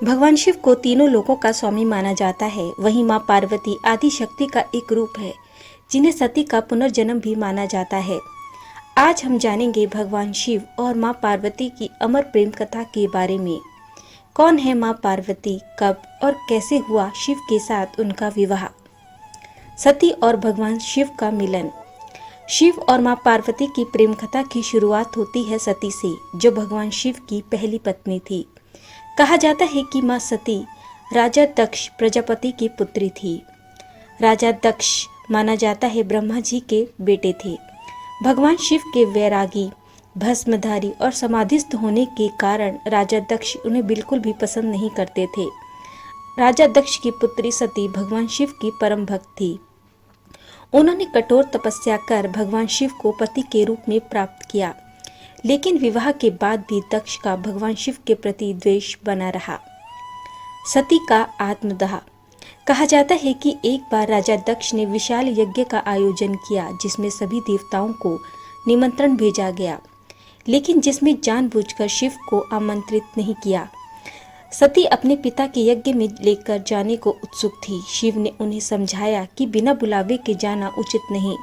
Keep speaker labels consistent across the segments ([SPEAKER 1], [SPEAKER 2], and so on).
[SPEAKER 1] भगवान शिव को तीनों लोकों का स्वामी माना जाता है। वहीं माँ पार्वती आदि शक्ति का एक रूप है, जिन्हें सती का पुनर्जन्म भी माना जाता है। आज हम जानेंगे भगवान शिव और माँ पार्वती की अमर प्रेम कथा के बारे में। कौन है माँ पार्वती, कब और कैसे हुआ शिव के साथ उनका विवाह। सती और भगवान शिव का मिलन। शिव और माँ पार्वती की प्रेम कथा की शुरुआत होती है सती से, जो भगवान शिव की पहली पत्नी थी। कहा जाता है कि माँ सती राजा दक्ष प्रजापति की पुत्री थी। राजा दक्ष माना जाता है ब्रह्मा जी के बेटे थे। भगवान शिव के वैरागी, भस्मधारी और समाधिस्थ होने के कारण राजा दक्ष उन्हें बिल्कुल भी पसंद नहीं करते थे। राजा दक्ष की पुत्री सती भगवान शिव की परम भक्त थी। उन्होंने कठोर तपस्या कर भगवान शिव को पति के रूप में प्राप्त किया, लेकिन विवाह के बाद भी दक्ष का भगवान शिव के प्रति द्वेष बना रहा। सती का आत्मदाह। कहा जाता है कि एक बार राजा दक्ष ने विशाल यज्ञ का आयोजन किया, जिसमें सभी देवताओं को निमंत्रण भेजा गया, लेकिन जिसमें जानबूझकर शिव को आमंत्रित नहीं किया। सती अपने पिता के यज्ञ में लेकर जाने को उत्सुक थी। शिव ने उन्हें समझाया कि बिना बुलावे के जाना उचित नहीं,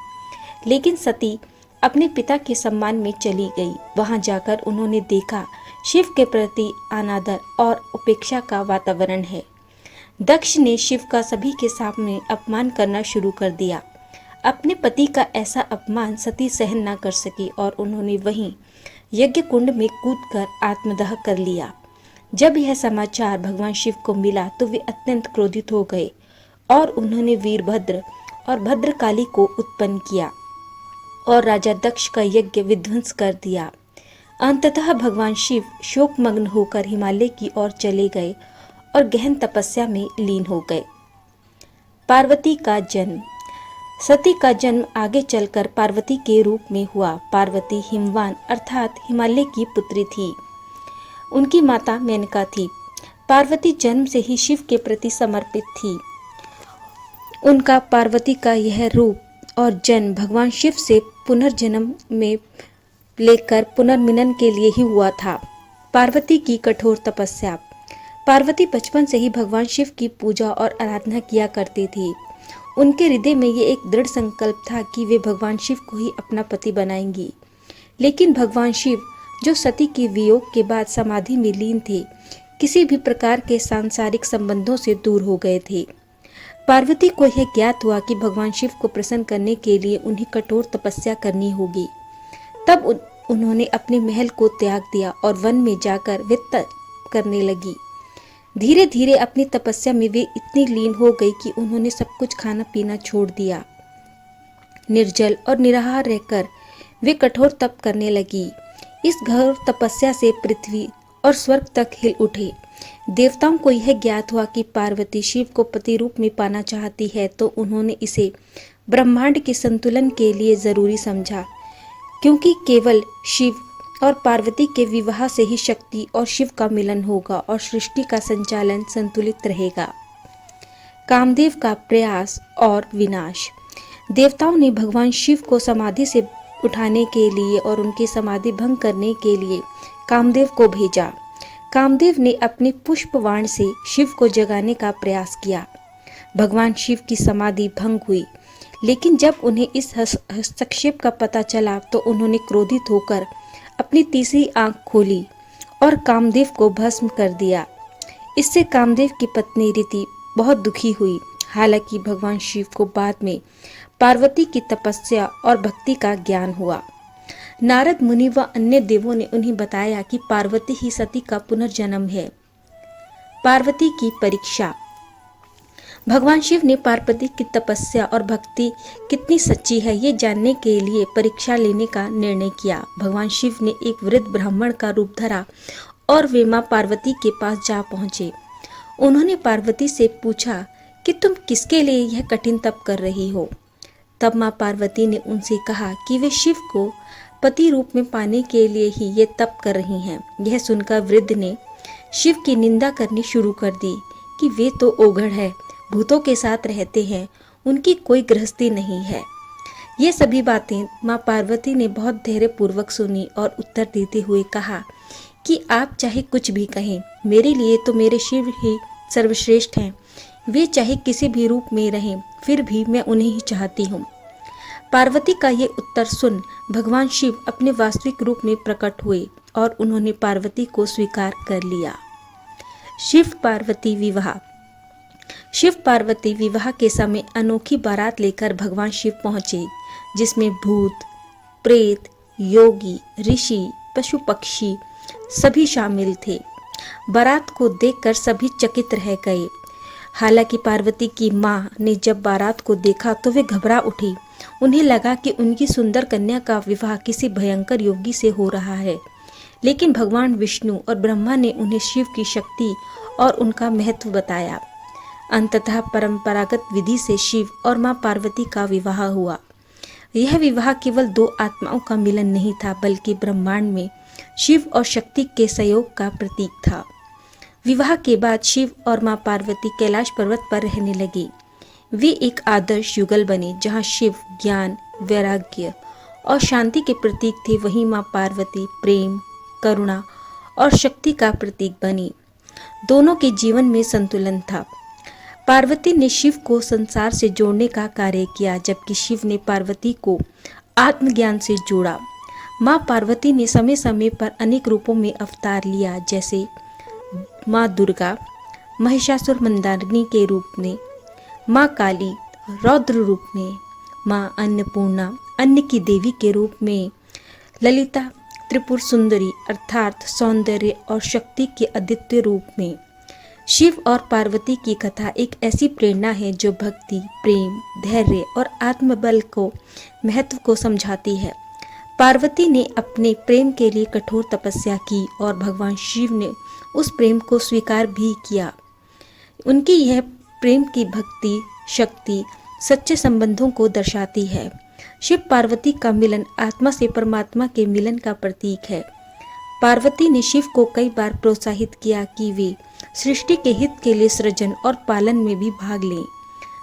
[SPEAKER 1] लेकिन सती अपने पिता के सम्मान में चली गई। वहां जाकर उन्होंने देखा शिव के प्रति अनादर और उपेक्षा का वातावरण है। दक्ष ने शिव का सभी के सामने अपमान करना शुरू कर दिया। अपने पति का ऐसा अपमान सती सहन न कर सकी और उन्होंने वहीं यज्ञ कुंड में कूदकर आत्मदाह कर लिया। जब यह समाचार भगवान शिव को मिला तो वे अत्यंत क्रोधित हो गए और उन्होंने वीरभद्र और भद्रकाली को उत्पन्न किया और राजा दक्ष का यज्ञ विध्वंस कर दिया। अंततः भगवान शिव शोकमग्न होकर हिमालय की ओर चले गए और गहन तपस्या में लीन हो गए। पार्वती का जन्म। सती का जन्म आगे चलकर पार्वती के रूप में हुआ। पार्वती हिमवान अर्थात हिमालय की पुत्री थी। उनकी माता मेनका थी। पार्वती जन्म से ही शिव के प्रति समर्पित थी। उनका पार्वती का यह रूप और जन्म भगवान शिव से पुनर्जन्म में लेकर पुनर्मिलन के लिए ही हुआ था। पार्वती की कठोर तपस्या। पार्वती बचपन से ही भगवान शिव की पूजा और आराधना किया करती थी। उनके हृदय में ये एक दृढ़ संकल्प था कि वे भगवान शिव को ही अपना पति बनाएंगी। लेकिन भगवान शिव, जो सती के वियोग के बाद समाधि में लीन थे, किसी भी प्रकार के सांसारिक संबंधों से दूर हो गए थे। पार्वती को यह ज्ञात हुआ कि भगवान शिव को प्रसन्न करने के लिए उन्हें कठोर तपस्या करनी होगी। तब उन्होंने अपने महल को त्याग दिया और वन में जाकर वे तप करने लगी। धीरे धीरे अपनी तपस्या में वे इतनी लीन हो गई कि उन्होंने सब कुछ खाना पीना छोड़ दिया। निर्जल और निराहार रहकर वे कठोर तप करने लगी। इस घोर तपस्या से पृथ्वी और स्वर्ग तक हिल उठे। देवताओं को यह ज्ञात हुआ कि पार्वती शिव को पति रूप में पाना चाहती है, तो उन्होंने इसे ब्रह्मांड के संतुलन के लिए जरूरी समझा, क्योंकि केवल शिव और पार्वती के विवाह से ही शक्ति और शिव का मिलन होगा और सृष्टि का संचालन संतुलित रहेगा। कामदेव का प्रयास और विनाश। देवताओं ने भगवान शिव को समाधि से उठाने के लिए और उनकी समाधि भंग करने के लिए कामदेव को भेजा। कामदेव ने अपने पुष्पवाण से शिव को जगाने का प्रयास किया। भगवान शिव की समाधि भंग हुई, लेकिन जब उन्हें इस हस्तक्षेप का पता चला तो उन्होंने क्रोधित होकर अपनी तीसरी आंख खोली और कामदेव को भस्म कर दिया। इससे कामदेव की पत्नी रीति बहुत दुखी हुई। हालांकि भगवान शिव को बाद में पार्वती की तपस्या और भक्ति का ज्ञान हुआ। नारद मुनि व अन्य देवों ने उन्हें बताया कि पार्वती ही सती का पुनर्जन्म है। पार्वती की परीक्षा। भगवान शिव ने पार्वती की तपस्या और भक्ति कितनी सच्ची है, ये जानने के लिए परीक्षा लेने का निर्णय किया। भगवान शिव ने एक वृद्ध ब्राह्मण का रूप धरा और वे मां पार्वती के पास जा पहुंचे। उन्होंने पार्वती से पूछा कि तुम किसके लिए यह कठिन तप कर रही हो। तब मां पार्वती ने उनसे कहा कि वे शिव को पति रूप में पाने के लिए ही ये तप कर रही हैं। यह सुनकर वृद्ध ने शिव की निंदा करनी शुरू कर दी कि वे तो ओघड़ है, भूतों के साथ रहते हैं, उनकी कोई गृहस्थी नहीं है। ये सभी बातें माँ पार्वती ने बहुत धैर्य पूर्वक सुनी और उत्तर देते हुए कहा कि आप चाहे कुछ भी कहें, मेरे लिए तो मेरे शिव ही सर्वश्रेष्ठ हैं। वे चाहे किसी भी रूप में रहें, फिर भी मैं उन्हें ही चाहती हूँ। पार्वती का ये उत्तर सुन भगवान शिव अपने वास्तविक रूप में प्रकट हुए और उन्होंने पार्वती को स्वीकार कर लिया। शिव पार्वती विवाह। शिव पार्वती विवाह के समय अनोखी बारात लेकर भगवान शिव पहुंचे, जिसमें भूत, प्रेत, योगी, ऋषि, पशु पक्षी सभी शामिल थे। बारात को देखकर सभी चकित रह गए। हालांकि पार्वती की मां ने जब बारात को देखा तो वे घबरा उठी। उन्हें लगा कि उनकी सुंदर कन्या का विवाह किसी भयंकर योगी से हो रहा है। लेकिन भगवान विष्णु और ब्रह्मा ने उन्हें शिव की शक्ति और उनका महत्व बताया। अंततः परंपरागत विधि से शिव और मां पार्वती का विवाह हुआ। यह विवाह केवल दो आत्माओं का मिलन नहीं था, बल्कि ब्रह्मांड में शिव और शक्ति के सहयोग का प्रतीक था। विवाह के बाद शिव और मां पार्वती कैलाश पर्वत पर रहने लगे। वे एक आदर्श युगल बने, जहां शिव ज्ञान, वैराग्य और शांति के प्रतीक थे, वहीं मां पार्वती प्रेम, करुणा और शक्ति का प्रतीक बनी। दोनों के जीवन में संतुलन था। पार्वती ने शिव को संसार से जोड़ने का कार्य किया, जबकि शिव ने पार्वती को आत्मज्ञान से जोड़ा। माँ पार्वती ने समय समय पर अनेक रूपों में अवतार लिया, जैसे माँ दुर्गा महिषासुरमर्दिनी के रूप में, माँ काली रौद्र रूप में, माँ अन्नपूर्णा अन्न की देवी के रूप में, ललिता त्रिपुर सुंदरी अर्थात सौंदर्य और शक्ति के अद्वितीय रूप में। शिव और पार्वती की कथा एक ऐसी प्रेरणा है जो भक्ति, प्रेम, धैर्य और आत्मबल को महत्व को समझाती है। पार्वती ने अपने प्रेम के लिए कठोर तपस्या की और भगवान शिव ने उस प्रेम को स्वीकार भी किया। उनकी यह प्रेम की भक्ति शक्ति सच्चे संबंधों को दर्शाती है। शिव पार्वती का मिलन आत्मा से परमात्मा के मिलन का प्रतीक है। पार्वती ने शिव को कई बार प्रोत्साहित किया कि वे सृष्टि के हित के लिए सृजन और पालन में भी भाग लें।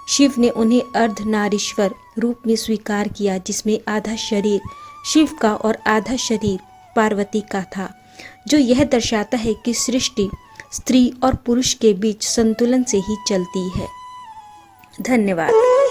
[SPEAKER 1] शिव ने उन्हें अर्धनारीश्वर रूप में स्वीकार किया, जिसमें आधा शरीर शिव का और आधा शरीर पार्वती का था, जो यह दर्शाता है कि सृष्टि स्त्री और पुरुष के बीच संतुलन से ही चलती है। धन्यवाद।